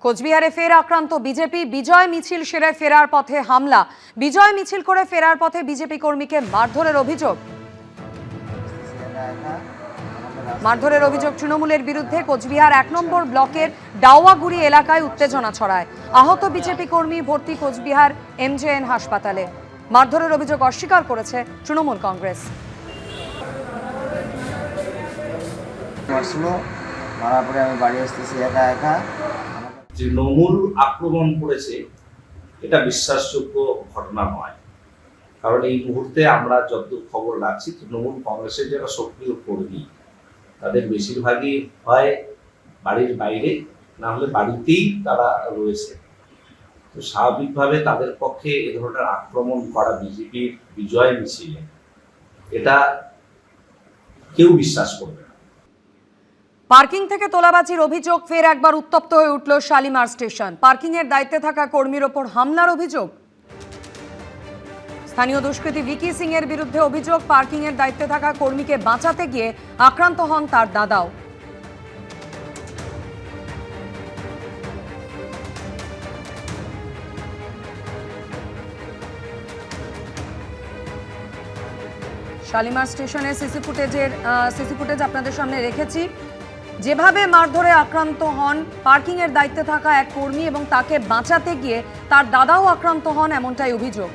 কোচবিহারে ফের আক্রান্ত বিজেপি। বিজয় মিছিল সেরে ফেরার পথে হামলা। বিজয় মিছিল করে ফেরার পথে বিজেপি কর্মীকে মারধরের অভিযোগ। মারধরের অভিযোগ তৃণমূলের বিরুদ্ধে। কোচবিহার ১ নম্বর ব্লকের ডাওয়াগুড়ি এলাকায় উত্তেজনা ছড়ায়। আহত বিজেপি কর্মী ভর্তি কোচবিহার MJN হাসপাতালে। মারধরের অভিযোগ অস্বীকার করেছে তৃণমূল কংগ্রেস। আমি বাড়ি আসতেছি একা একা। তৃণমূল আক্রমণ করেছে এটা বিশ্বাসযোগ্য ঘটনা নয়, কারণ এই মুহূর্তে আমরা যতদূর খবর রাখছি তৃণমূল কংগ্রেসের যারা সক্রিয় কর্মী তাদের বেশিরভাগই হয় বাড়ির বাইরে, না হলে বাড়িতেই তারা রয়েছে। তো স্বাভাবিকভাবে তাদের পক্ষে এ ধরনের আক্রমণ করা বিজেপির বিজয় মিছিলে এটা কেউ বিশ্বাস করবে না। পার্কিং থেকে তোলাবাজির অভিযোগ। ফের একবার উত্তপ্ত হয়ে উঠল শালিমার স্টেশন। পার্কিং এর দায়িত্বে থাকা কর্মীর ওপর হামলার অভিযোগ। স্থানীয় দুষ্কৃতী ভিকি সিং এর বিরুদ্ধে অভিযোগ, পার্কিং এর দায়িত্বে থাকা কর্মীকে বাঁচাতে গিয়ে আক্রান্ত হন তার দাদাও। শালিমার স্টেশনে সিসি ফুটেজ আপনাদের সামনে রেখেছি। যেভাবে মারধরে আক্রান্ত হন পার্কিং এর দায়িত্বে থাকা এক কর্মী এবং তাকে বাঁচাতে গিয়ে তার দাদাও আক্রান্ত হন, এমনটাই অভিযোগ।